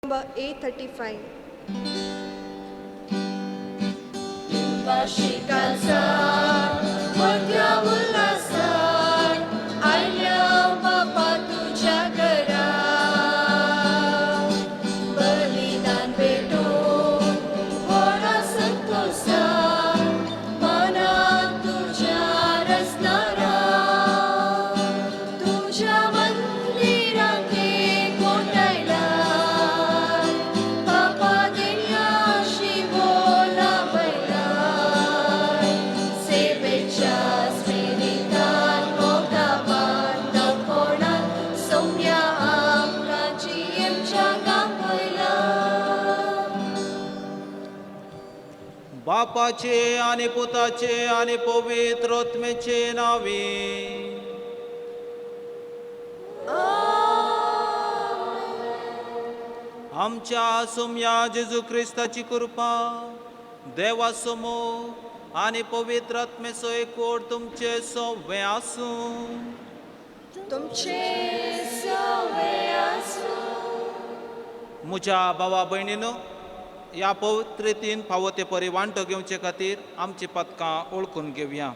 Number 835. शिकाचा मोठ्या उल्हासात आल्या बापा तुझ्या घरा बलिदान भेटून थोडा संतोषा मनात तुझ्या रचणारा तुझ्या मंदिराते कोटायला बापा देण्याशी बोला बैला सेवेच्या स्मृतीत मोठा कोणात सौम्या आमकाची आमच्या गांभीला बापाचे आणि पुताचे आणि पवित्र आत्म्याचे नावे आमच्या सौम्या जेजू ख्रिस्ताची कृपा देवासमोर आणि पवित्र आत्मेचो एकवट तुमचे सगळे आसूं तुमचे सवे आसूं. म्हज्या भावा भयणीनो, ह्या पवित्रेतीन फावो ते परी वांटो घेवचे खातीर आमची पदकां ओळखून घेवया.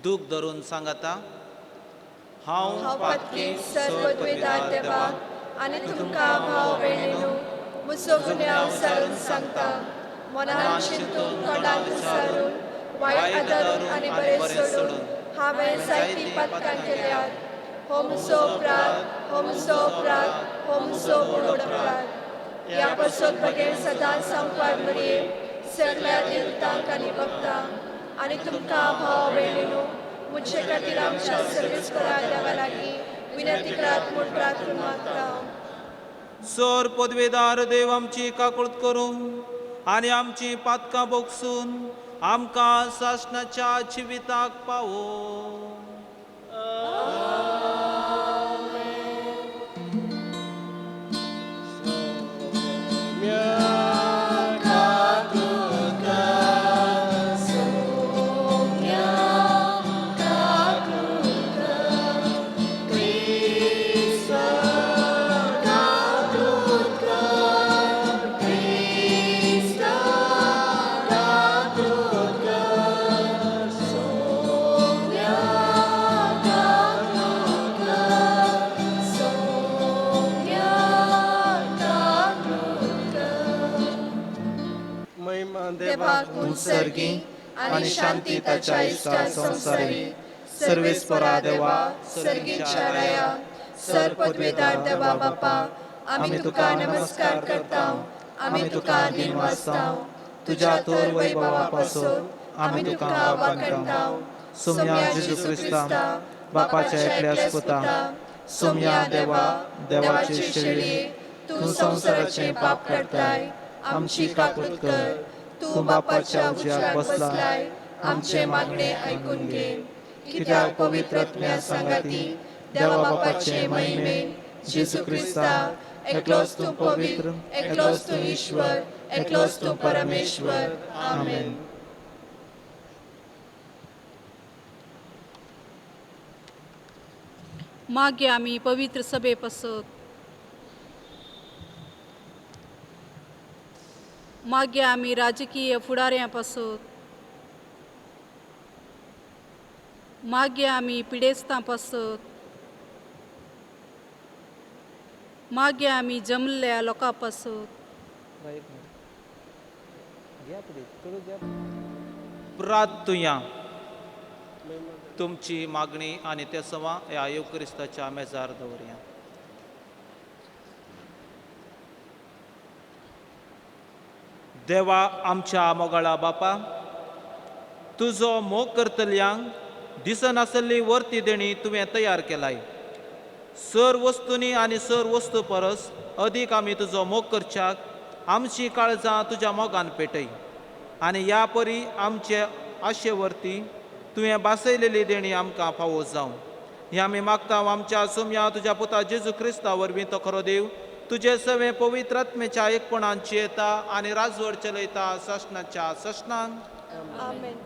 दूख धरून सांगाता हांव हांव पत्नी सर्वद्वेदार देवाक आनी तुमकां भाव भयणीनो म्हजो गुन्यांव सारून सांगता. मनान चिंतून तोंडान विचारून वायट आदारून आनी बरें सोडून हांवें जायतीं पदकां केल्यात. हो म्हजो अपराध, हो म्हजो अपराध, हो म्हजो व्हड अपराध. ह्या पासून बगेर सदांच संपार मरये सगळ्या देवतांक आनी भक्तांक आनी तुमकां भाव भयणीनो म्हजे खातीर आमच्या सर्वेस्परा देवा लागीं विनंती करात म्हूण प्रार्थना मागता. सर पदवेदार देव आमची काकुळट करून आनी आमची पातकां बोगसून आमकां सासणाच्या जिविताक पावो. देवाक उत्सर्गी आनी शांती ताच्या इश्टा संसारी सर्वेस्परा देवा सर्गीच्या राया सर पदवेदार देवा बापा आमी तुका नमस्कार करता. आमी तुका दिन वाजता. तुज्या तोर वैभवा पासून आमी तुका वाकणता. सौम्या जेजू ख्रिस्ता बापाच्या एकल्याच पुता सौम्या देवा देवाचे शेळये तूं संसाराचे पाप करताय आमची काकूट कर. तूं बापाच्या उज्याक बसलाय आमचे मागणे आयकून घे. कित्याक पवित्र आत्म्या सांगाती देवा बापाचे महिमेन जेजू ख्रिस्ता एकलोच तूं पवित्र, एकलोच तूं ईश्वर, एकलोच तूं परमेश्वर. आमेन. मागे आम्ही पवित्र सभे पासत मागे आम्ही राजकीय फुडाऱ्यां पासत मागे आम्ही पिडेस्तां पासत मागे आम्ही जमलेल्या लोकां पासत प्रार्थुया. तुमची मागणी आणि त्या सवा ह्या युक्रिस्ताच्या मेजार दवरया. देवा आमच्या मोगाळा बापा, तुजो मोग करतल्यांक दिसनासल्ली वर्ती देणी तुवें तयार केलाय. सर वस्तूंनी आनी सर वस्तू परस अदीक आमी तुजो मोग करच्याक आमची काळजां तुज्या मोगान पेटय आनी ह्या परी आमचे आशेवरती तुवें बासयलेली देणी आमकां फावो जावं. हें आमी मागता आमच्या सौम्या तुज्या पुता जेजू क्रिस्ता वरवीं तो खरो देव तुजे सवे पवित्र आत्मेच्या एकपणान येता आनी राजवड चलयता सशनाच्या सशनान. आमेन.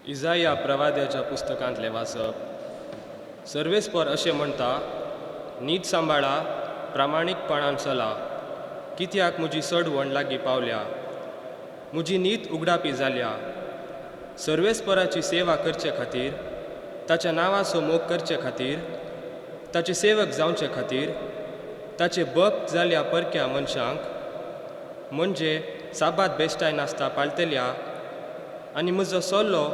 इजाया प्रवाद्याच्या पुस्तकांतले वाचप. सर्वेस्पर अशें म्हणटा, नीट सांबाळा, प्रामाणीकपणान चला, कित्याक म्हजी सडवण लागीं पावल्या, म्हजी नीत उगडापी जाल्या. सर्वेस्पराची सेवा करचे खातीर, ताच्या नांवाचो मोग करचे खातीर, ताचे सेवक जावचे खातीर, ताचे भक्त जाल्ल्या परक्या मनशांक म्हणजे साबात बेश्टाय नासता पाळटल्या आनी म्हजो सल्लो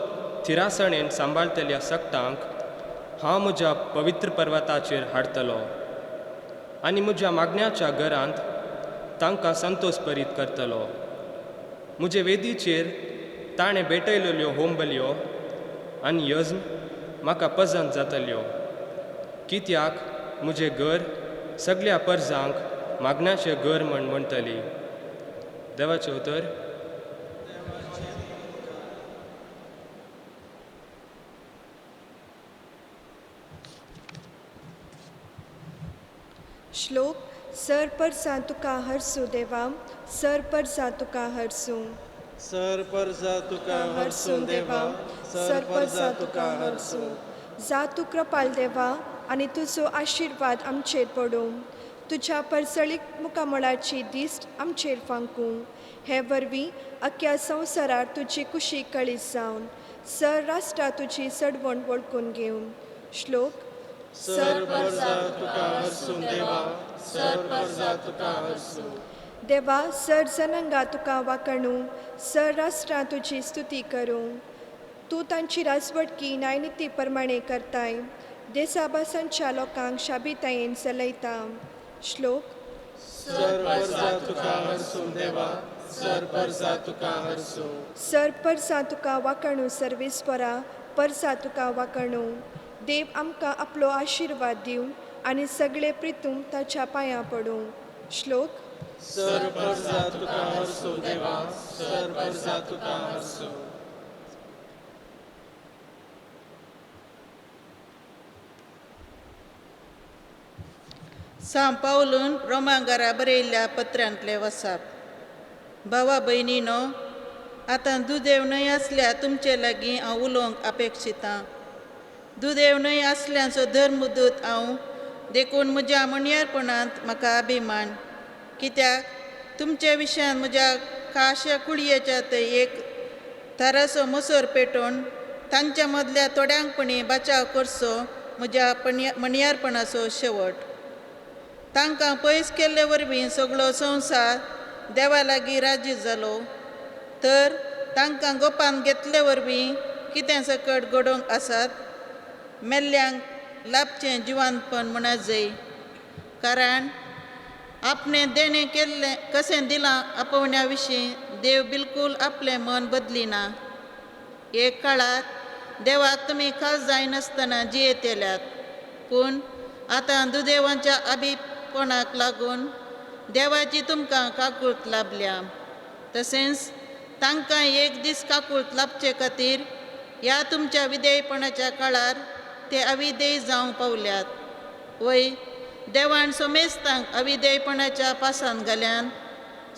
थिरासणेन सांबाळटल्या सक्तांक हांव म्हज्या पवित्र पर्वताचेर हाडटलो आनी म्हज्या मागण्याच्या घरांत तांकां संतोशभरीत करतलो. म्हजे वेदीचेर ताणें भेटयलेल्यो होमबल्यो आनी यज्ञ म्हाका पसंत जातल्यो, कित्याक म्हजें घर सगळ्या परजांक मागण्याचें घर म्हण म्हणटली. देवाचें उतर. श्लोक. सर परसा तुका हरसूं देवा, सर परसा तुका हरसूं. सर परसा तुका हरसूं देवा, सर परसा तुका हरसूं. जा तूं कृपाल देवा आनी तुजो आशिर्वाद आमचेर पडूं. तुज्या परसळीक मुखामळाची दिश्ट आमचेर फांकूं. हे वरवीं अख्ख्या संवसारार तुजी कुशी कळीस जावन सर राष्ट्रा तुजी सडवण वळखून घेवन. श्लोक. सर परसा तुका हरसूं देवा, सर परसा तुका हरसूं. देवा सर जनांगा तुका वाकणू, सर राष्ट्रां तुजी स्तुती करूं. तूं तांची राजवटकी न्यायनिती प्रमाणे करताय, देसाभासांच्या लोकांक शाबितायेन चलयता. श्लोक. सर परसा तुका हरसूं देवा, सर परसा तुका हरसूं. सर परसा तुका वाकणू सर्वेस्परा, परसा तुका वाकणू. देव आमकां आपलो आशिर्वाद दिवं आनी सगळे प्रितूम ताच्या पांयां पडूं. श्लोक. सर परसा तुका हरसूं देवा, सर परसा तुका हरसूं. सांव पावलून रोमांकारा बरयल्ल्या पत्रांतले वचप. भावा भयणीनो, आतां दुदेव न्हय आसल्या तुमचे लागीं हांव उलोवंक अपेक्षितां. दुदेव न्हय आसल्याचो धर्मदूत हांव देखून म्हज्या मणयारपणांत म्हाका अभिमान, कित्याक तुमच्या विशयान म्हज्या काश्या कुळयेच्या थंय एक थारासो मसोर पेटोवन तांच्या मदल्या थोड्यांकपणी बचाव करचो म्हज्या मणयारपणाचो शेवट. तांकां पयस केल्ले वरवीं सगळो संवसार देवा लागीं राजी जालो, तर तांकां गोपान घेतले वरवीं कितें सकट घडोवंक आसात. मेल्ल्यांक लाभचें जिवानपण म्हणा जाय, कारण आपणें देणें केल्लें कशें दिलां आपोवण्या विशीं देव बिलकूल आपलें मन बदलिना. एक काळार देवाक तुमी खास जायनासतना जियेत येल्यात, पूण आतां दुदेवांच्या अभिपणाक लागून देवाची तुमकां काकूळट लाभल्या. तशेंच तांकां एक दीस काकूळट लाभचे खातीर ह्या तुमच्या विधेयपणाच्या काळार ते अविधेय जावंक पावल्यात. वय देवान सोमेस्तांक अविधेयपणाच्या पासान घाल्यान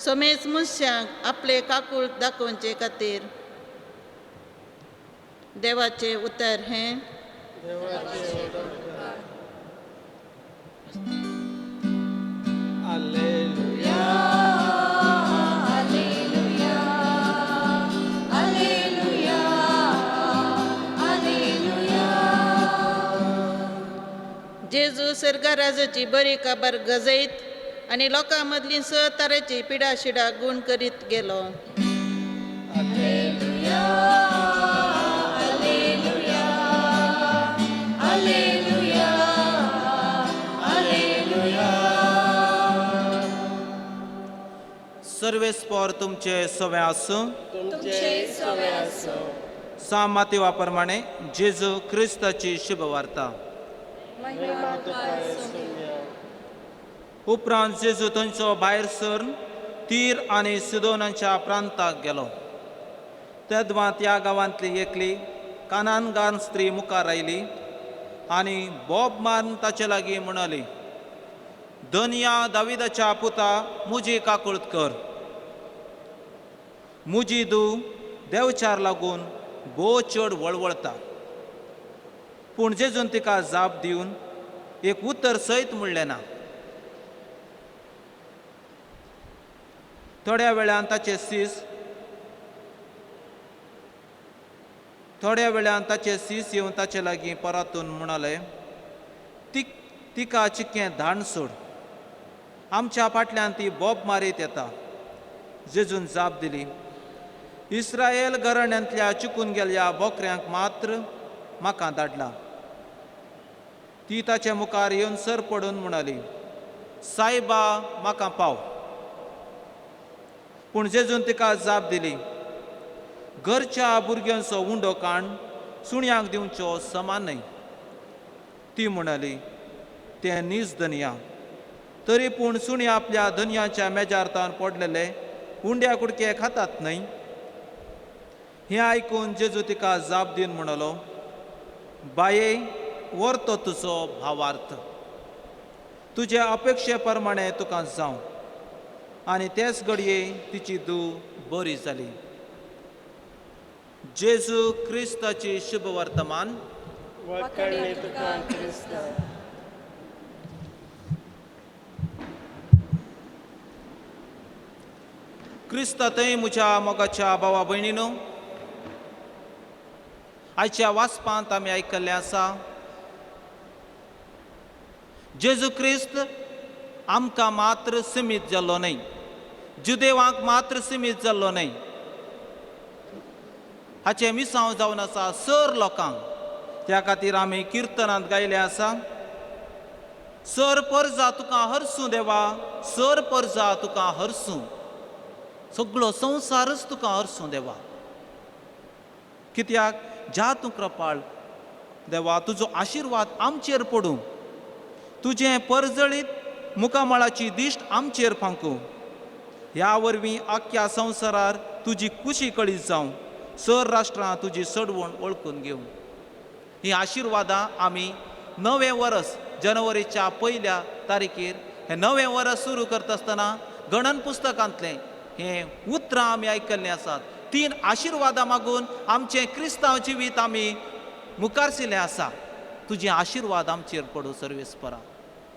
सोमेज मनशांक आपले काकूळट दाखोवचे खातीर. देवाचें उतर हें. हालेलुया. Alleluia, Alleluia, Alleluia. जेजू सर्गाराजाची बरी काबार गजयत आनी लोकां मदली स तरेची पिडाशिडा गूण करीत गेलो. Alleluia, Alleluia, Alleluia, Alleluia. सर्वेस्पर तुमचे सवे आसूं. तुमचे सवे आसूं. साम मातेवा प्रमाणे जेजू क्रिस्ताची शुभ वार्ता. महिमा तुका सोम्या. उपरांत जेजू थंयचो भायर सरून तीर आनी सिदोनाच्या प्रांताक गेलो. तेदवां त्या गांवांतली एकली कानानगान स्त्री मुखार आयली आनी बोब मारून ताचे लागीं म्हणली, धन्या दाविदाच्या पुता, म्हजी काकूळट कर. म्हजी धूव देवचार लागून भोव चड वळवळता. पूण जेजून तिका जाप दिवन एक उतर सयत म्हणलें ना. थोड्या वेळान ताचे सीस येवन ताचे लागीं परतून म्हणलें, तिका चिक्कें धाण सोड, आमच्या फाटल्यान ती बोब मारीत येता. जेजून जाप दिली, इस्रायल घराण्यांतल्या चुकून गेल्ल्या बोकऱ्यांक मात्र म्हाका धाडला. ती ताच्या मुखार येवन सर पडून म्हणली, सायबा म्हाका पाव. पूण जेजून तिका जाप दिली, घरच्या भुरग्यांचो उंडो काण सुण्यांक दिवचो समान न्हय. ती म्हणली, तें नीज धनया. तरी पूण सुणी आपल्या धनयाच्या मेजार तावन पडलेले उंड्या कुडके खातात न्हय. हें आयकून जेजू तिका जाप दिवन म्हणलो, बाये, व्हरतो तुजो भावार्थ. तुजे अपेक्षे प्रमाणे तुका जावं. आनी तेच घडये तिची धूव बरी जाली. जेजू क्रिस्ताची शुभ वर्तमान. वखणी तुका क्रिस्त. क्रिस्तांतय म्हज्या मोगाच्या भावा भयणीनो, आयच्या वाचपांत आमी आयकल्लें आसा, जेजू क्रिस्त आमकां मात्र सीमीत जाल्लो न्हय, जुदेवांक मात्र सीमीत जाल्लो न्हय. हाचें मिसांव जावन आसा सर लोकांक. त्या खातीर आमी किर्तनांत गायलें आसा, सर परजा तुका हरसूं देवा, सर परजा तुका हरसूं, सगळो संवसारच तुका हरसूं देवा. कित्याक ज्या तूं कृपाळ देवा, तुजो आशिर्वाद आमचेर पडूं, तुजें परजळीत मुखामळाची दिश्ट आमचेर फांकूं. ह्या वरवीं आख्या संवसारार तुजी खुशी कळीत जावं, सर राष्ट्रां तुजी सडवण वळखून घेवं. ही आशिर्वादां आमी नवें वर्स जानेवारीच्या 1 तारखेर हें नवें वर्स सुरू करता आसतना गणन पुस्तकांतलें हें उतरां आमी आयकल्लीं आसात. 3 आशिर्वादां मागून आमचें क्रिस्तांव जिवीत आमी मुखारसिल्लें आसा. तुजे आशिर्वाद आमचेर पडूं सर्वेस्परा,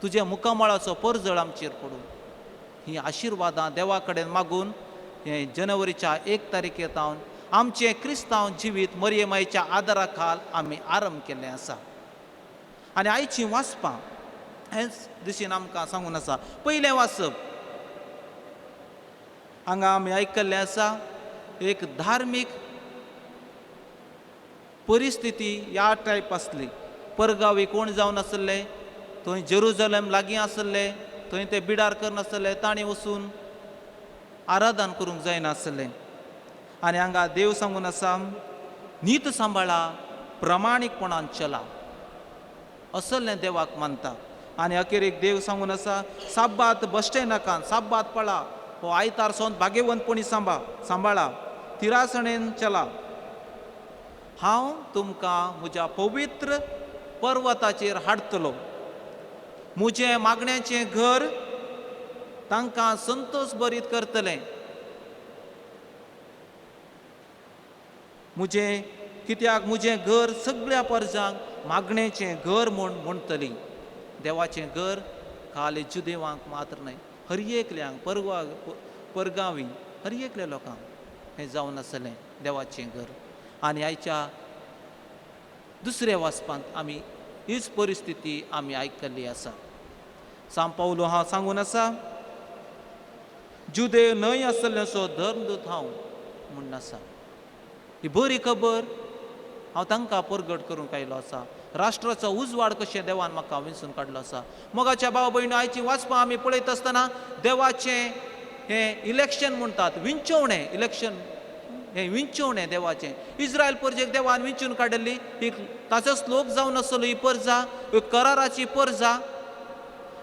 तुजे मुखामळाचो परजळ आमचेर पडूं. ही आशिर्वादां देवा कडेन मागून हें जानेवारीच्या 1 तारखेर तावन आमचें क्रिस्तांव जिवीत मरियमायेच्या आदारा खाल आमी आरंभ केल्लें आसा. आनी आयचीं वाचपां हेच दिशेन आमकां सांगून आसा. पयलें वाचप हांगा आमी आयकल्लें आसा, एक धार्मीक परिस्थिती ह्या टायप आसली. परगावी कोण जावन आसले, थंय जेरुजलेम लागीं आसले, थंय ते बिडार करनासले, तांणी वचून आराधन करूंक जायनासलें. आनी हांगा देव सांगून आसा, नीत सांबाळा, प्रमाणीकपणान चला, असलें देवाक मानता. आनी अखेरेक देव सांगून आसा, साब्बात बश्टे नाका, साब्बात पळा, हो आयतार सोन भाग्यवंतपणी सांबाळा, तिरासणेन चला. हांव तुमकां म्हज्या पवित्र पर्वताचेर हाडटलो. म्हजें मागण्याचें घर तांकां संतोश भरीत करतलें. कित्याक म्हजें घर सगळ्या परजांक मागणेचें घर म्हूण म्हणटलीं. देवाचें घर खाली जुदेवांक मात्र न्हय, हर एकल्यांक, परगांवी हर एकल्या लोकांक हें जावन आसलें देवाचें घर. आनी आयच्या दुसऱ्या वाचपांत आमी हीच परिस्थिती आमी आयकल्ली आसा. सांत पावलो हांव सांगून आसा, जुदे न्हय आसलेसो धर्मदूत हांव म्हणून आसा. ही बरी खबर हांव तांकां परगट करूंक आयलो आसा. राष्ट्राचो उजवाड कशें देवान म्हाका विंचून काडलो आसा. मोगाच्या भाव भयणी, आयची वाचपां आमी पळयत आसतना देवाचें हें इलेक्शन म्हणटात, विंचोवणें इलेक्शन, हें विंचोवणें देवाचें. इस्रायल परजेक देवान विंचून काडिल्ली ही ताचोच लोक जावन आसलो. ही परजा कराराची परजा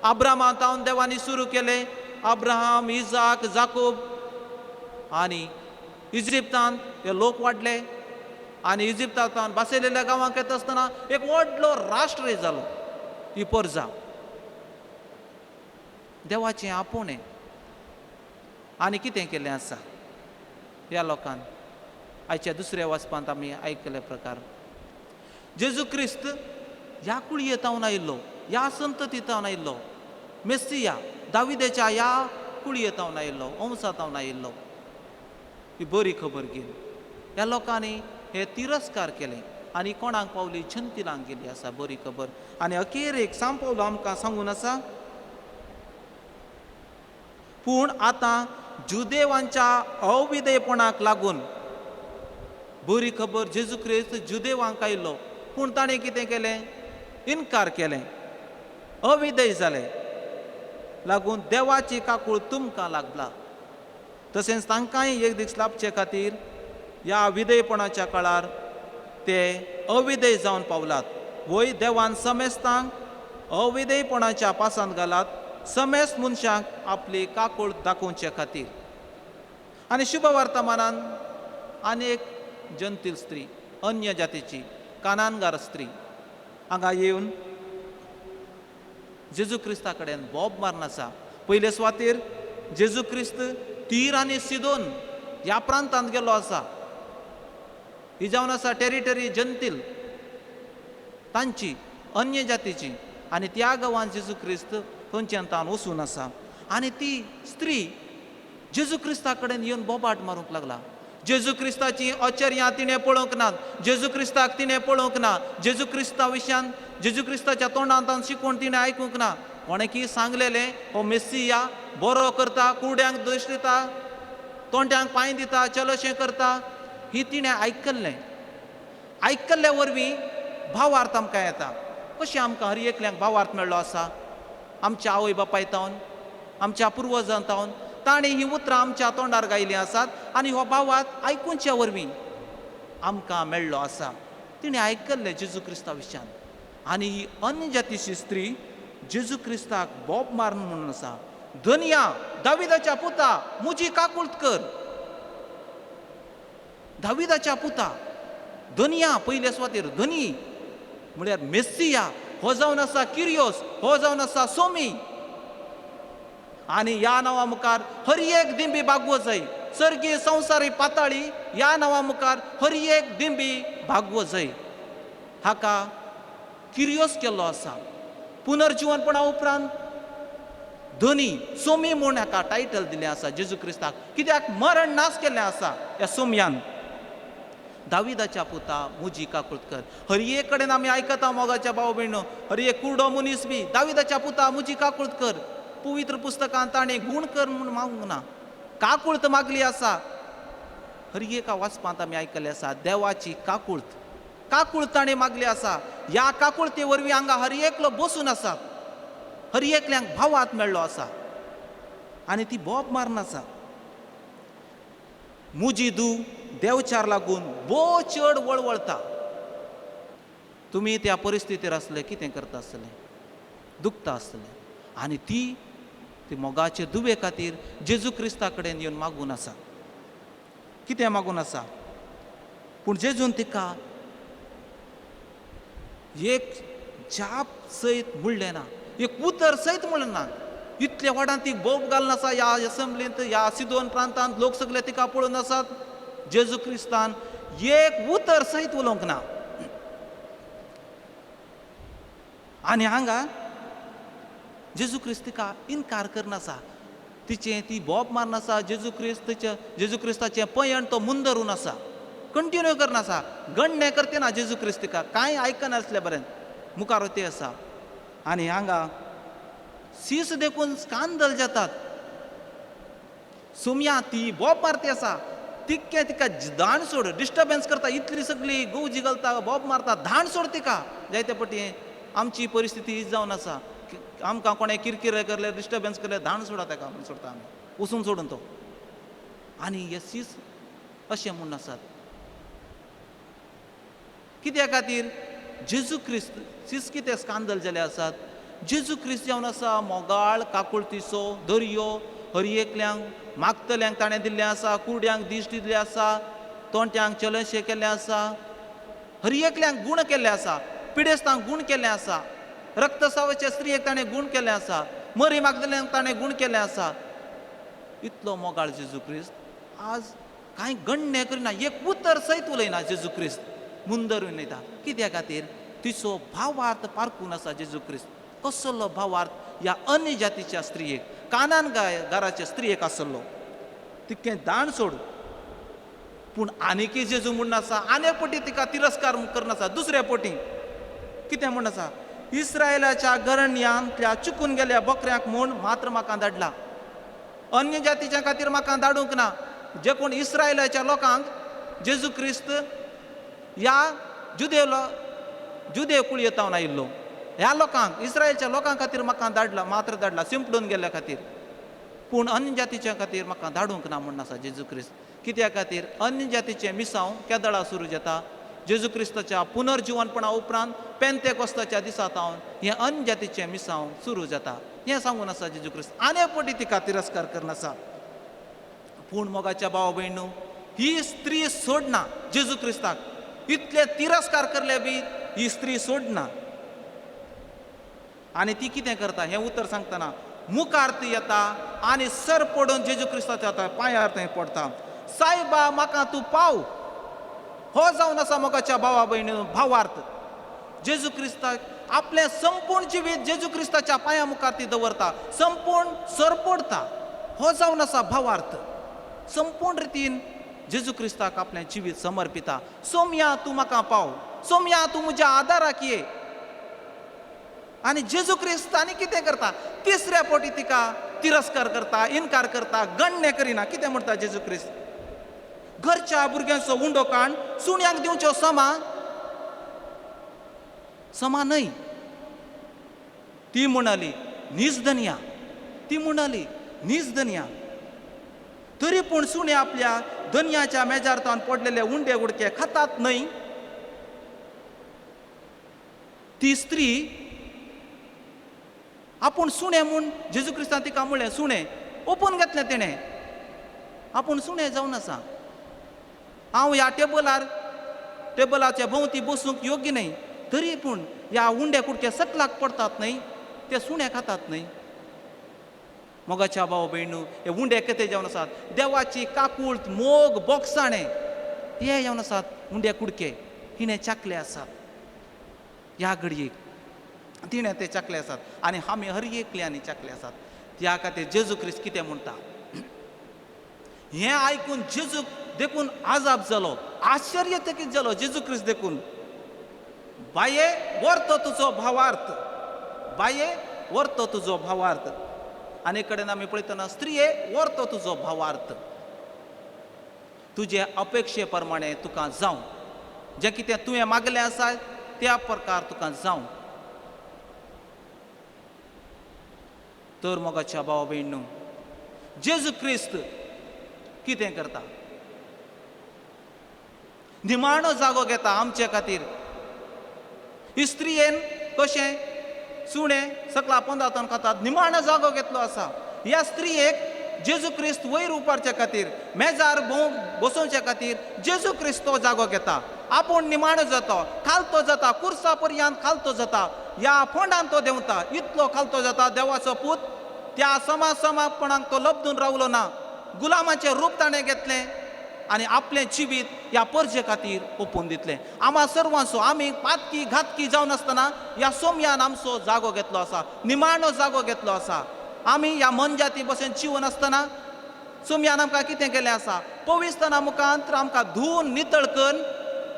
अब्राहामा तावन देवानी सुरू केलें. अब्राहाम, इजाक, जाकोब आनी इजिप्तांत हे लोक वाडले. आनी इजिप्तांत बसयलेल्या गांवांक येता आसतना एक व्हडलो राष्ट्र जालो. ही परजा देवाचें आपोवणें. आनी कितें केलें आसा ह्या लोकान? आयच्या दुसऱ्या वाचपांत आमी आयकले प्रकार जेजू क्रिस्त ह्या कुळयेंतावन आयिल्लो, ह्या संततींतावन आयिल्लो, मेस्सिया दाविदेच्या ह्या कुळयेंतावन आयिल्लो, वंशांतावन आयिल्लो. ही बरी खबर घेवन ह्या लोकांनी हे तिरस्कार केले आनी कोणाक पावली जंतिलांक गेली आसा बरी खबर. आनी अखेर एक सांपवलो आमकां सांगून आसा, पूण आतां जुदेवांच्या अविधेयपणाक लागून बरी खबर जेजू क्रिस्त जुदेवांक आयिल्लो, पूण ताणें कितें केलें? इन्कार केलें, अविधेय जालें, लागून देवाची काकूळ तुमकां लागला. तशेंच तांकांय एक दीस लाभचे खातीर ह्या विधेयपणाच्या काळार ते अविधेय जावन पावलात. वय देवान समेस्तांक अविधेयपणाच्या पासांत घालात, समेस्त मनशांक आपली काकूळ दाखोवचे खातीर. आनी शुभ वर्तमानान आनी एक जंतील स्त्री, अन्य जातीची कानानगार स्त्री हांगा येवन जेजू क्रिस्ता कडेन बोब मारून आसा. पयले सुवातेर जेजू क्रिस्त तीर आनी सिदोन ह्या प्रांतांत गेल्लो आसा. ही जावन आसा टेरिटरी जंतील तांची, अन्य जातीची, आनी त्या गांवांत जेजू क्रिस्त थंयच्यान तान वचून आसा. आनी ती स्त्री जेजू क्रिस्ता कडेन येवन बोबाट मारूंक लागला. जेजू क्रिस्ताची आश्चर्यां तिणें पळोवंक ना, जेजू क्रिस्ताक तिणें पळोवंक ना, जेजू क्रिस्ता विशयान जेजू क्रिस्ताच्या तोंडांतल्यान शिकवण तिणें आयकूंक ना. कोणेकी सांगलेलें हो मेस्सिया बरो करता, कुरड्यांक दोश दिता, तोंड्यांक पांय दिता, चलशें करता, ही तिणें आयकल्लें. आयकल्ले वरवीं भावार्थ आमकां येता. कशें आमकां हर एकल्यांक भावार्थ मेळ्ळो आसा? आमच्या आवय बापायतावन, आमच्या पुर्वजांतावन ताणें ही उतरां आमच्या तोंडार गायलीं आसात आनी हो भावार्थ आयकूंच्या वरवीं आमकां मेळ्ळो आसा. तिणें आयकल्लें जेजू क्रिस्ता विशयान. आनी ही अन्य जातीची स्त्री जेजू क्रिस्ताक बोब मारून म्हणून आसा, धनिया दाविदाच्या पुता म्हजी काकूळट कर. दाविदाच्या पुता धनिया, पयले सुवातेर धनी म्हळ्यार मेस्सिया, हो जावन आसा किरियोस, हो जावन आसा सोमी. आनी ह्या नांवा मुखार हर एक दिंबी भागवो जाय. सर्गी संवसारी पाताळी ह्या नांवा मुखार हर एक दिंबी भागवो जाय. हाका किरियोस केल्लो आसा. पुनर्जीवनपणा उपरांत धनी सोमी म्हूण हाका टायटल दिलें आसा जेजू क्रिस्ताक. कित्याक मरण नाश केल्लें आसा ह्या सोमयान. दाविदाच्या पुता म्हजी काकूळट कर. हर एक कडेन आमी आयकता मोगाच्या भाव भयणो, हर एक कुर्डो मनीस बी दाविदाच्या पुता म्हजी काकूळट कर. पवित्र पुस्तकांत ताणें गूण कर म्हूण मागूंक ना, काकूळट मागली आसा. हर एका वाचपांत आमी आयकल्लें आसा देवाची काकूळट, काकूळट ताणें मागली आसा. ह्या काकूळटे वरवीं हांगा हर एकलो बसून आसा, हर एकल्यांक भावार्थ मेळ्ळो आसा आनी ती बोब मारून आसा. म्हजी धूव देवचार लागून भोव चड वळवळटा. तुमी त्या परिस्थितीर आसले कितें करता आसतले? दुखता आसतले. आनी ती मोगाचे दुवे खातीर जेजू क्रिस्ता कडेन येवन मागून आसा. कितें मागून आसा? पूण जेजून तिका एक जाप सयत म्हणलें ना, एक उतर सयत म्हणलें ना. इतल्या वाडांत ती बोब घालून आसा. ह्या असेंब्लींत, ह्या सिदोन प्रांतांत लोक सगळे तिका पळोवन आसात. जेजू क्रिस्तान एक उतर सयत उलोवंक ना. आनी हांगा जेजू क्रिस्त तिका इन्कार करना आसा. तिचें ती बोब मारून आसा. जेजू क्रिस्ताचें पयण तो मुंदरून आसा, कंटिन्यू करना आसा. गण्य करते ना जेजू क्रिस्त तिका, कांय आयकना आसले बरें मुखार वते आसा. आनी हांगा सीस देखून स्कांदल जातात. सोमया ती बोब मारती आसा. तितकें तिका धाण सोड, डिस्टर्बन्स करता. इतली सगळी गोवजी घालता, बोब मारता, धाण सोड तिका. जायते पटी आमची परिस्थिती हीच जावन आसा. आमकां कोणें किरकिर करले, डिस्टर्बन्स करले, धाण सोडा ताका म्हूण सोडटा आमी, वचून सोडून तो. आनी हे सीस अशें म्हणून आसात. कित्या खातीर? जेजू क्रिस्त सीस कितें स्कांदल जाले आसात? जेजू क्रिस्त जावन आसा मोगाळ काकूळटीचो दर्यो. हर एकल्यांक मागतल्यांक ताणें दिल्लें आसा, कुरड्यांक दिश्ट दिल्ले आसा, तोंट्यांक चलशें केल्लें आसा, हर एकल्यांक गूण केल्ले आसा, पिडेस्तांक गूण केल्लें आसा, रक्तस्रावाचे स्त्रियेक ताणें गूण केल्लें आसा, मरी मागदलेंक ताणें गूण केल्लें आसा. इतलो मोगाळ जेजू क्रिस्त आज कांय गण्य करिना, एक उतर सयत उलयना जेजू क्रिस्त मुंदर उलयता. कित्या खातीर? तिचो भावार्थ पारखून आसा जेजू क्रिस्त. कसलो भावार्थ ह्या अन्य जातीच्या स्त्रियेक, कानान घराच्या स्त्रियेक आसलो. तितकें दान सोड, पूण आनीकय जेजू म्हणून आसा, आनी पटी तिका तिरस्कार करनासा. दुसऱ्या पटी कितें म्हण आसा? इस्रायलाच्या घराण्यांतल्या चुकून गेल्या बकऱ्यांक म्हूण मात्र म्हाका धाडला. अन्य जातीच्या खातीर म्हाका धाडूंक ना. जे कोण इस्रायलाच्या लोकांक जेजू क्रिस्त ह्या जुदेव कुळयेतावन आयिल्लो, ह्या लोकांक, इस्रायलच्या लोकां खातीर म्हाका धाडला, मात्र धाडला, शिंपडून गेल्या खातीर. पूण अन्य जातीच्या खातीर म्हाका धाडूंक ना म्हणून आसा जेजू क्रिस्त. कित्या खातीर? अन्य जातीचें मिसांव केदळा सुरू जाता. जेजू क्रिस्ताच्या पुनर्जीवनपणा उपरांत पेंतेकोस्ताच्या दिसा तावन हें अन्य जातीचें मिसांव सुरू जाता. हें सांगून आसा जेजू क्रिस्त. आनी पटी तिका तिरस्कार करनासा. पूण मोगाच्या भाव भयणू, ही स्त्री सोडना जेजू क्रिस्ताक. इतले तिरस्कार करले बी ही स्त्री सोडना. आनी ती कितें करता हें उतर सांगतना मुखार ती येता आनी सर पडून जेजू क्रिस्ताच्या पांयार थंय पडटा. सायबा, म्हाका तूं पाव. हो जावन आसा मोगाच्या भावा भयणी भावार्थ. जेजू क्रिस्ताक आपलें संपूर्ण जिवीत जेजू क्रिस्ताच्या पांया मुखार ती दवरता, संपूर्ण सर पडता. हो जावन आसा भावार्थ. संपूर्ण रितीन जेजू क्रिस्ताक आपलें जिवीत समर्पिता. सोम्या, तूं म्हाका पाव. सोम्या, तूं म्हज्या आदाराक ये. आनी जेजू क्रिस्त आनी कितें करता? तिसऱ्या पोटी तिका तिरस्कार करता, इन्कार करता, गण्य करिना. कितें म्हणटा जेजू क्रिस्त? घरच्या भुरग्यांचो उंडो काण सुण्यांक दिवच्यो समा न्हय. ती म्हणली निजधन्या, ती म्हणली निजधन्या. तरी पूण सुणे आपल्या धन्याच्या मेजारतान पडलेले उंडे उडके खातात न्हय. ती स्त्री आपूण सुणे म्हूण जेजू क्रिस्तान तिका म्हणलें, सुणे ओपून घेतलें तिणें. आपूण सुणे जावन आसा. हांव ह्या टेबलाच्या भोंवती बसूंक योग्य न्हय. तरी पूण ह्या उंडे कुडके सकलाक पडतात न्हय, ते सुणे खातात न्हय. मोगाच्या भाव भयणू, हे उंडे कितें जावन आसात? देवाची काकूळट, मोग, बोगसाणें हे जावन आसात. उंडे कुडके हिणें चाकले आसात. ह्या घडयेक तिणें ते चाकले आसात आनी आमी हर एकल्यांनी चाकले आसात. त्या खातीर जेजू क्रिस्त कितें म्हणटा? हें आयकून जेजूक देखून आजाप जालो, आश्चर्यचकीत जालो जेजू क्रिस्त देखून. बाये, व्हरतो तुजो भावार्थ. बाये, व्हरतो तुजो भावार्थ. आनी कडेन आमी पळयतना स्त्रिये, व्हरतो तुजो भावार्थ. तुजे अपेक्षे प्रमाणे तुका जावं. जें कितें तुवें मागलें आसा त्या प्रकार तुका जावं. तर मोगाच्या भाव भयणू, जेजू क्रिस्त कितें करता? निमाणो जागो घेता आमचे खातीर. इस्त्रियेन कशें सुणे सकला पोंदातन खातात, निमाणो जागो घेतलो आसा. ह्या स्त्रियेक जेजू क्रिस्त वयर उपारचे खातीर, मेजार बसोवचे खातीर जेजू क्रिस्त तो जागो घेता. आपूण निमाणो जाता, खालतो जाता, कुर्सा पर्यंत खालतो जाता, ह्या फोंडान तो देंवता. इतलो खालतो जाता. देवाचो पूत त्या समापणाक तो लबदून रावलो ना. गुलामाचें रूप ताणें घेतलें आनी आपलें जिवीत ह्या परजे खातीर ओपून दितलें. आम्हा सर्वांचो आमी पातकी घातकी जावन आसतना ह्या सोम्यान आमचो जागो घेतलो आसा, निमाणो जागो घेतलो आसा. आमी ह्या मनजाती भशेन जिवन आसतना सोम्यान आमकां कितें केलें आसा? पवित्रपणा मुखांतर आमकां धुवन नितळ करून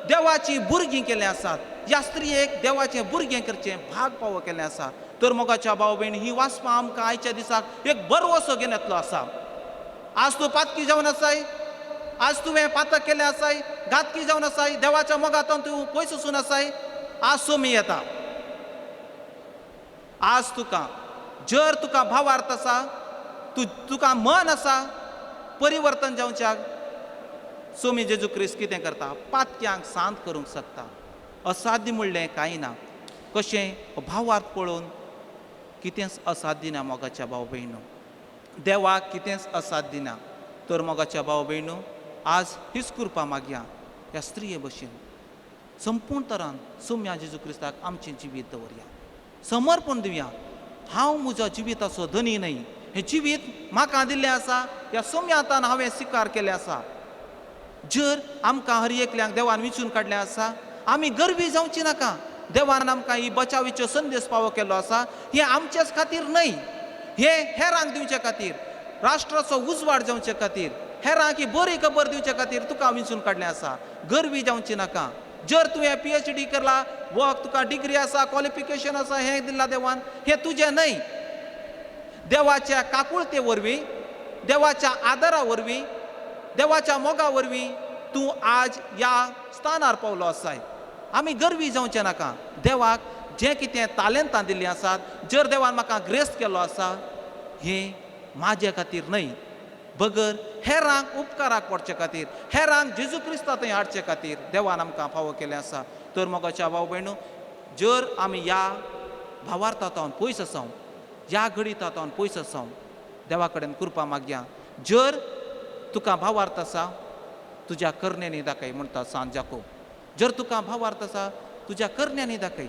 देवाची भुरगीं केल्लीं आसात. ह्या स्त्रियेक देवाचें भुरगें करचें भाग फावो केलें आसा. तर मोगाच्या भाव भयणी, ही वाचपां आमकां आयच्या दिसाक एक बरो असो घेवन येतलो आसा. आज तूं पातकी जावन आसाय, आज तुवें पातक केलें आसाय, घातकी जावन आसाय, देवाच्या मोगांतून तूं पयस वचून आसाय, आज सोमी येता. आज तुका जर तुका भावार्थ आसा, तुका मन आसा परिवर्तन जावच्याक, सोमी जेजू क्रिस्त कितें करता? पातक्यांक शांत करूंक शकता. असाध्य म्हणलें कांय ना. कशें भावार्थ पळोवन कितेंच असाध्य ना मोगाच्या भाव भयणू. देवाक कितेंच असाध्य ना. तर मोगाच्या भाव भयणू, आज हीच कृपा मागया ह्या स्त्रिये भशेन संपूर्ण तरान सोम्या जेजू क्रिस्ताक आमचें जिवीत दवरया, समर्पण दिवया. हांव म्हज्या जिविताचो धनी न्हय, हें जिवीत म्हाका दिल्लें आसा. ह्या सोम्यातान हांवें स्विकार केलें आसा. जर आमकां हर एकल्यांक देवान विचून काडलें आसा आमी गर्वी जावची नाका. देवान आमकां ही बचावीचो संदेश फावो केल्लो आसा. हे आमचेच खातीर न्हय, हे हेरांक दिवचे खातीर, राष्ट्राचो उजवाड जावचे खातीर, हेरांक ही बरी खबर दिवचे खातीर तुका विचून काडलें आसा. गर्वी जावची नाका. जर तुवें PhD केला व तुका डिग्री आसा, क्वॉलिफिकेशन आसा, हें दिला देवान, हें तुजें न्हय. देवाच्या काकुळते वरवीं, देवाच्या आदारा वरवीं, देवाच्या मोगा वरवीं तूं आज ह्या स्थानार पावलो आसाय. आमी गर्वी जावचें नाका. देवाक जें कितें तालेंतां दिल्लीं आसात, जर देवान म्हाका ग्रेस केलो आसा, हें म्हाजे खातीर न्हय, बगर हेरांक उपकाराक पडचे खातीर, हेरांक जेजू क्रिस्ता थंय हाडचे खातीर देवान आमकां फावो केलें आसा. तर मोगाच्या भाव भयणो, जर आमी ह्या भावार्थांतल्यान पयस आसां, ह्या घडींतांतल्यान पयस आसां, देवा कडेन कृपा मागया. जर तुका भावार्थ आसा तुज्या करण्यांनी दाखय म्हणटा सांत जाकोब. जर तुका भावार्थ आसा तुज्या करण्यांनी दाखय.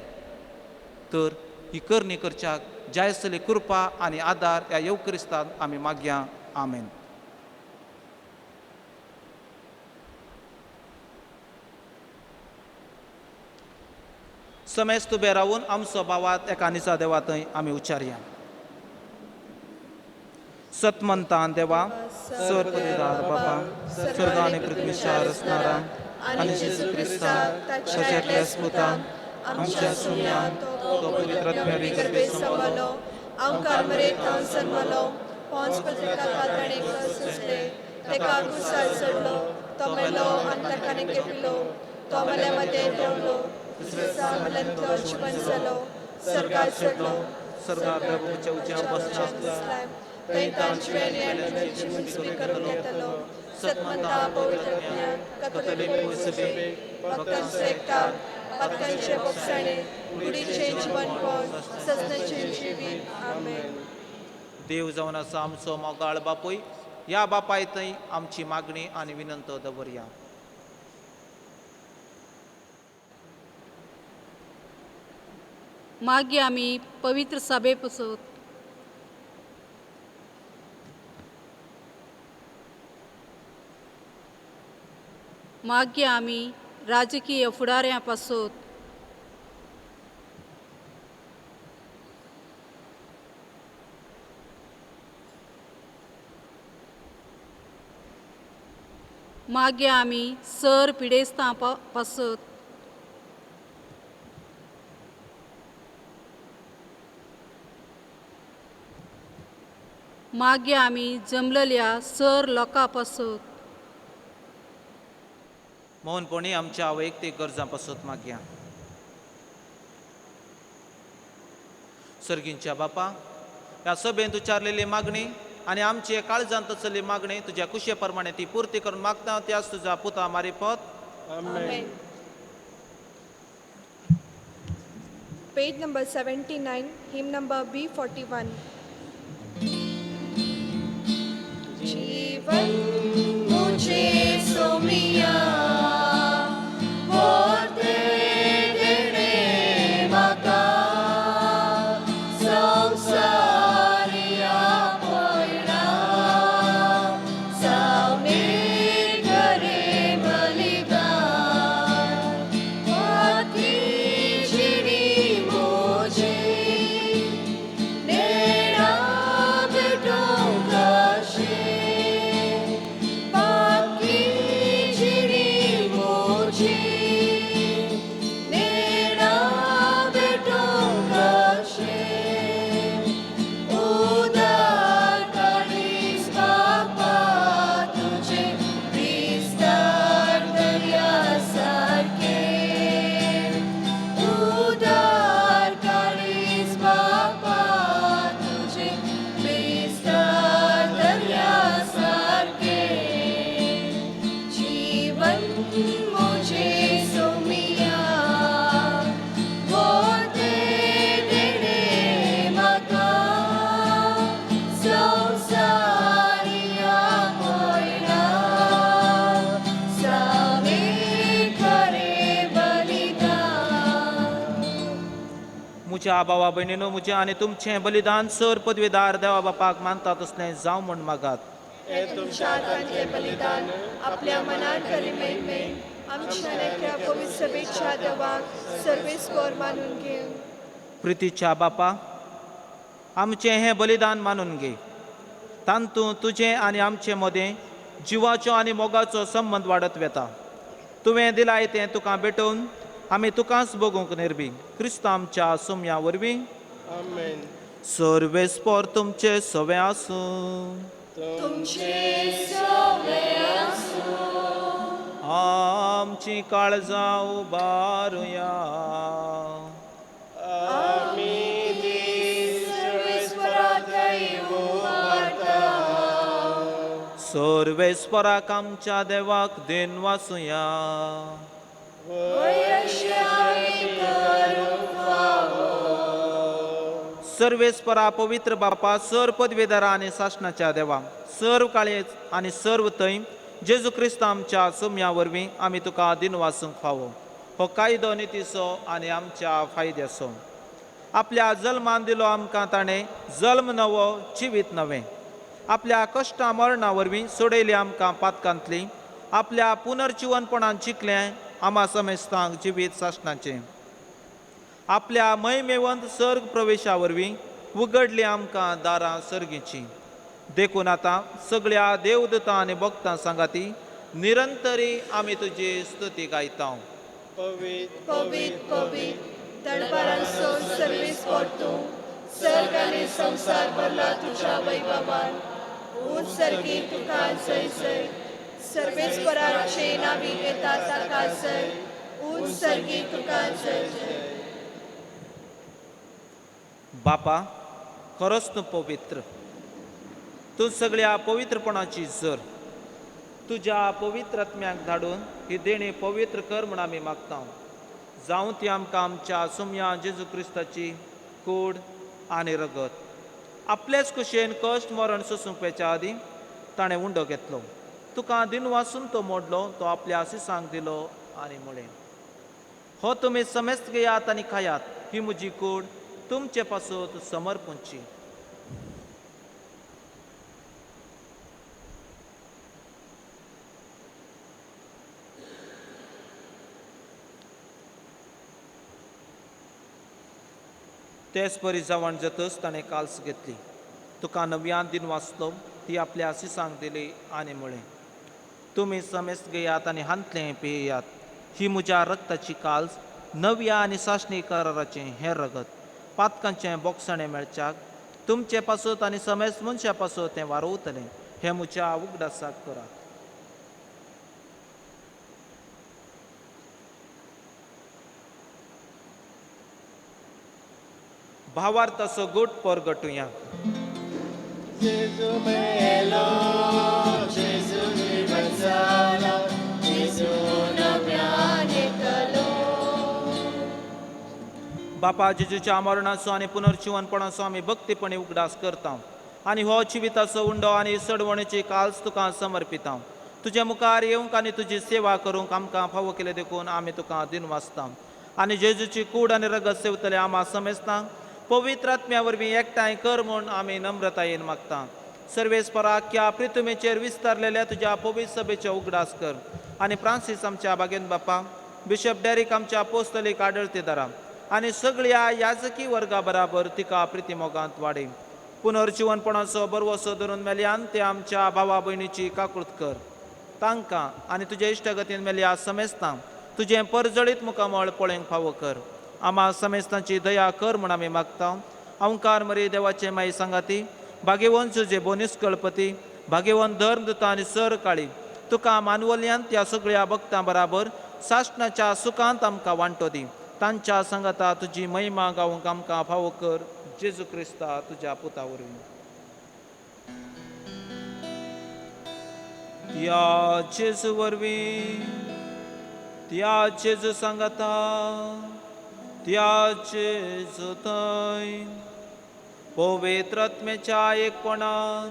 तर ही करणी करच्याक जाय आसली कृपा आनी आदार ह्या येव क्रिस्तान आमी मागया. आमेन. समेस्त उबे रावून आमचो भावात एका निसा देवा थंय आमी उच्चारया. सतमंतान देवा, सर्वपदवीदार बापा, स्वर्ग आनी पृथ्वीशार असणारा आनी जेजू क्रिस्ता ताच्या एकल्या स्पुतान आमच्या सुम्यात तो पवित्रात्म्यारी गर्भे संवलो, आमकां मरेतां जल्मलो, पोंस पिलाताका ताणें कसले, तेका कुसार चडलो, तो मेलो आनी ताका केपिलो, तो मेल्या मध्ये देंवलो, तिसऱ्या मल्यांतलो जिवन जालो, सर्गार चडलो, सर्गार देवाच्या उच्या बसला थंय तांची वेणी आनी जीवन स्वीकारून घेतलो. सतमंता पवित्रज्ञा कथोलिक सभे भक्तांचो एकठाव, भक्तांचे भोगसाणे, कुडीचे जीवनपण, सजनाचे जिवीत. आमेन. देव जावन आसा आमचो मोगाळ बापूय, ह्या बापाय थंय आमची मागणी आनी विनंत दवरया. मागीर आमी पवित्र सभे पसत मागीर आमी राजकीय फुडाऱ्यां पासत मागीर आमी सर पिडेस्तां पासत मागीर आमी जमलेल्या सर लोकां पासत मोहनपणी आमच्या वैयक्तीक गरजां पासत मागया. सर्गींच्या बापा, ह्या सभेंत उच्चारलेली मागणी आनी आमची काळजांत चल्ली मागणी तुज्या कुशे प्रमाणे ती पुर्ती करून मागता. त्याच तुज्या पुता मारिफत. Amen. Page number 79, hymn number B41. जीवन मुझे सोमिया होते देणे माका संसारिया पयणा सावने करे बलिदान वाकी जिणी मुझे नेणा भेटों कशे मुझ्या भावा भयणीनो, मुझे आनी तुमचें बलिदान सर पदवीदार देवा बापाक मानता तसलें जावं म्हण मागात. हे तुमच्या हातांतले बलिदान आपल्या मनात करी मेळमे आमच्या नेक्या पवित्र सभेच्या देवाक सर्वेस्पर मानून घे. प्रितीच्या बापा, आमचे हे बलिदान मानून घे. तांतू तुझे आनी आमचे मदें जिवाचो आनी मोगाचो संबंद वाडत वेता. तुवें दिलाय तें तुका भेटोवन आमी तुकाच बगूंक निर्भी. क्रिस्त आमच्या सोम्या वरवीं आमेन. सर्वेस्पर तुमचे सवे आसूं. तुमचे सवे आमची काळजां उबारुया. आमी दीस सर्वेस्पराकय उबारता. सर्वेस्पराक आमच्या देवाक देन वासुया. सर्वेस्परा पवित्र बापा, सर पदवीधरा आनी शासनाच्या देवा, सर्व काळेज आनी सर्व थंय जेजू क्रिस्त आमच्या सोम्या वरवीं आमी तुका दिन वासूंक फावो. हो कायदो नितीचो आनी आमच्या फायद्याचो. आपल्या जल्मान दिलो आमकां ताणें जल्म नवो जिवीत नवें. आपल्या कश्टा मरणा वरवीं सोडयली आमकां पातकांतली. आपल्या पुनर्जीवनपणान जिखलें आमा समेस्तांक जिवीत शासनाचें. आपल्या महिमेवंत सर्ग प्रवेशा वरवीं उगडली आमकां दारां सर्गीची. देखून आतां सगळ्या देवदूतां आनी भक्तां सांगाती निरंतरी आमी तुजी स्तुती गायता. पवित्र पवित्र पवित्र दरबारांचो सर्वेस्पर तूं. सर्ग आनी संसार भरला तुज्या वैभवान. उत्सर्गी तुका जय जय. सर्वेस्पराचे नावी येता ताका जय. उत्सर्गी तुका जय जय. बापा, खरोच तूं पवित्र. तूं सगळ्या पवित्रपणाची जर. तुज्या पवित्र आत्म्याक धाडून ही देणी पवित्र कर म्हूण आमी मागता. जावं ती आमकां आमच्या सोम्या जेजू क्रिस्ताची कूड आनी रगत. आपलेच कुशेन कश्ट मरण सोंसूंक पेच्या आदीं ताणें उंडो घेतलो. तुका दिन वासून तो मोडलो. तो आपल्या शिसांक दिलो आनी म्हळें, हो तुमी समेस्त घेयात आनी खायात. ही म्हजी कूड तुमचे पासून समर्पूंची. तेच परी जावण जातच ताणें काल्स घेतली. तुका नव्यान दिन वाचलो. ती आपल्या शिसांक दिली आनी म्हळें, तुमी समेस्त घेयात आनी हांतलें पियेयात. ही म्हज्या रक्ताची काल्स, नव्या आनी साशणी कराराचें हें रगत. पातकांचें बोगसणें मेळच्याक तुमचे पासून आनी समेस्त मनशा पासून तें वारोवतलें. हें म्हज्या उगडासाक करात. भावार्थाचो गुट परगटुया. जेजू मेलो, जेजू जीवन जाला, जेजू नव्यान येतलो. बापा, जेजूच्या मरणाचो आनी पुनर्जीवनपणाचो आमी भक्तीपणी उगडास करता. आनी हो जिविताचो उंडो आनी सडवणेची काल्स तुका समर्पिता. तुजे मुखार येवंक आनी तुजी सेवा करूंक आमकां फावो केले देखून आमी तुका दिन वाचता. आनी जेजूची कूड आनी रगत सेवतले आमा समेस्तांक पवित्र आत्म्या वरवीं एकठांय कर म्हूण आमी नम्रतायेन मागता. सर्वेस्पराख्या पृथ्वीचेर विस्तारलेल्या तुज्या पवित्र सभेचो उगडास कर. आनी फ्रांसीस आमच्या बागेन बापा, बिशप डेरिक आमच्या अपोस्तलीक आडळतेदारा आनी सगळ्या याजकी वर्गा बराबर तिका प्रितीमोगांत वाडय. पुनर्जीवनपणाचो बरवसो धरून मेल्यान ते आमच्या भावा भयणीची काकुळट कर. तांकां आनी तुज्या इश्टगतीन मेल्या समेस्तांक तुजें परजळीत मुखामळ पळोवंक फावो कर. आमा समेस्तांची दया कर म्हूण आमी मागता. अवंकार मरी देवाचे माई सांगाती, भाग्यवंत जुजे बोनीस कळपती, भाग्यवंत धर्मदूता आनी सर काळी तुका मानवल्यांत त्या सगळ्या भक्तां बराबर साश्णाच्या सुखांत आमकां वांटो दी. तांच्या संगता तुजी महिमा गावूंक आमकां फावो कर. जेजू क्रिस्ता तुज्या पुता वरवीं. त्या जेजू वरवीं, त्या जेजू सांगता, त्या जेजू थंय पवित्र आत्म्याच्या एकपणान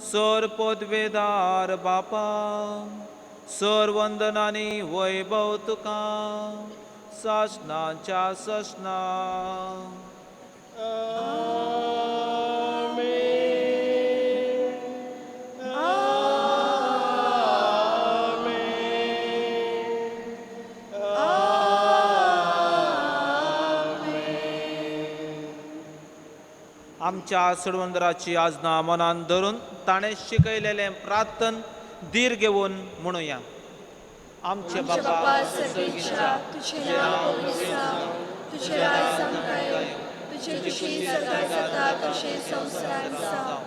सर पदवेदार बापा, सर वंदनांनी वैभव तुका सासणाच्या ससना. आमेन. आमच्या सडवंदराची आजना मनान धरून ताणें शिकयलेलें प्रार्थन धीर घेवन म्हणुया. आमचे बाबा सगळीच्या तुझे नाव पवित्र जावं, तुझे राज आमकां तुझे कुशी सदा जाता तशे संवसारान जावं.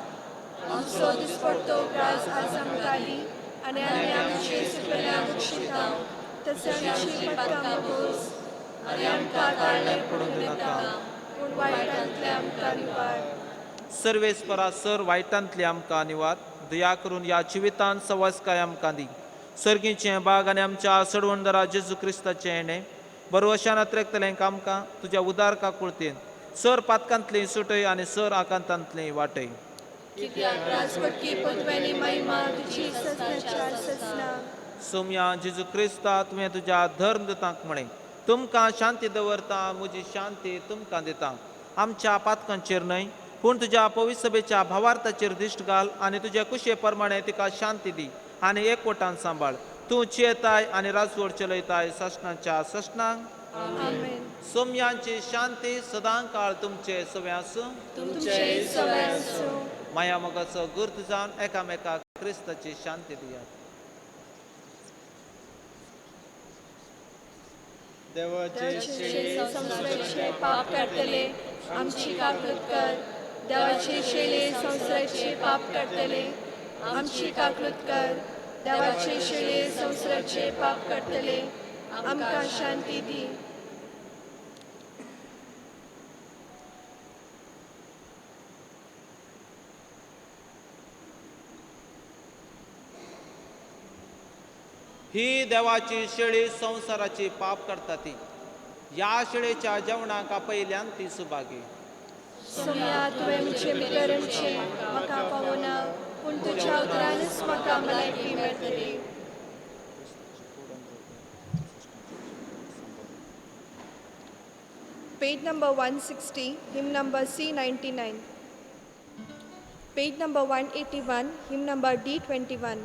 आमचो दिसपडटो प्राज आज आमकां दी आनी आमी आमचे सुकल्यांक बक्षिता तशें आमची पातकां बोस आनी आमकां काळले पडूंक नाका पूण वायटांतले आमकां निवार. सर्वेस्परा सर वायटांतली आमकां निवार. दया करून ह्या जिवितांत सवासकाय आमकां दी. सर्गीचें बाग आनी आमच्या सडवंदरा जेजू क्रिस्ताचें येणें बरोवशान अत्रेकतलें आमकां तुज्या उदारका कुळतेन सर पातकांतली सुटय आनी सर आकांतांतली वाटय. कित्याक राजपटकी पदव्यांनी महिमा तुजी ससनाच्या ससना. सोम्या जेजू क्रिस्ता तुवें तुज्या धर्मदूतांक म्हणे तुमकां शांती दवरता, म्हजी शांती तुमकां दिता. आमच्या पातकांचेर न्हय पूण तुज्या पवित्र सभेच्या भावार्थाचेर दिश्ट घाल आनी तुज्या कुशे प्रमाणे तिका शांती दी आनी एकवटान सांबाळ. तूं चेताय आनी राजवट चलयताय ससनाच्या ससनांक. आमेन. सोम्यांची शांती सदां काळ तुमचे सव्यास तुमचे सगळ्यांक आसूं. माया मोगाचो गुर्त जावन एकामेकाक क्रिस्ताची शांती दियात. देवाचे संसाराचे पाप काढतले आमची काकूत कर. देवाचे शेळे संसाराचे पाप काढतले आमची काकूत कर. देवाचे शेळे संसाराचे पाप काढतले आमकां शांती दी. ही देवाची शेळी संसाराची पाप करता ती. या शेळेच्या जेवणाक पयल्यान ती सुभागी. सोम्या तुवें म्हजे भितरचे म्हाका पावना पूण तुज्या उतरानच म्हाका भलायकी मेळटली. Page number 160, hymn number C99. Page number 181, hymn number D21.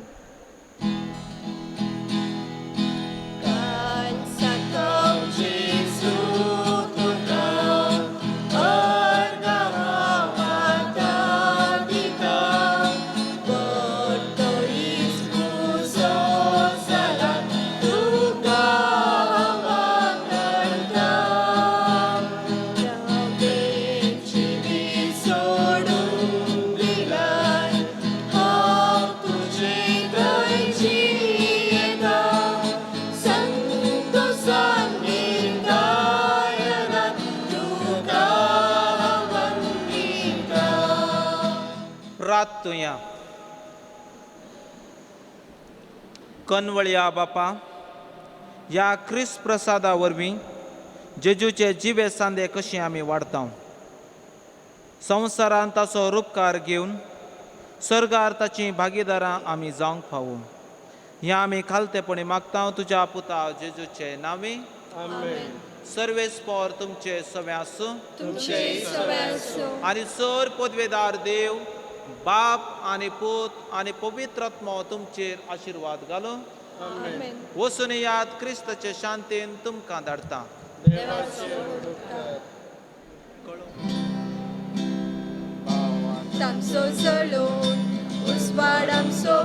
प्रार्थुया. कनवळ्या बापा, ह्या ख्रिस्त प्रसादा वरवीं जेजूचे जिवे सांदे कशें आमी वाडता. संवसारांत ताचो रूपकार घेवन सर्गार ताची भागीदारां आमी जावंक फावो. हें आमी खालतेपणी मागता तुज्या पुता जेजूचे नांवे. आमेन. सर्वेस्पोर तुमचे सव्यास तुमचे सगळ्यांक आसूं. आनी सर पदवेदार देव बाप आनी पूत आनी पवित्र आत्मो तुमचेर आशिर्वाद घालो. आमेन. वचून याद क्रिस्ताचे शांतेन तुमकां धाडटा. तामसो जळोवन उजवाड आमचो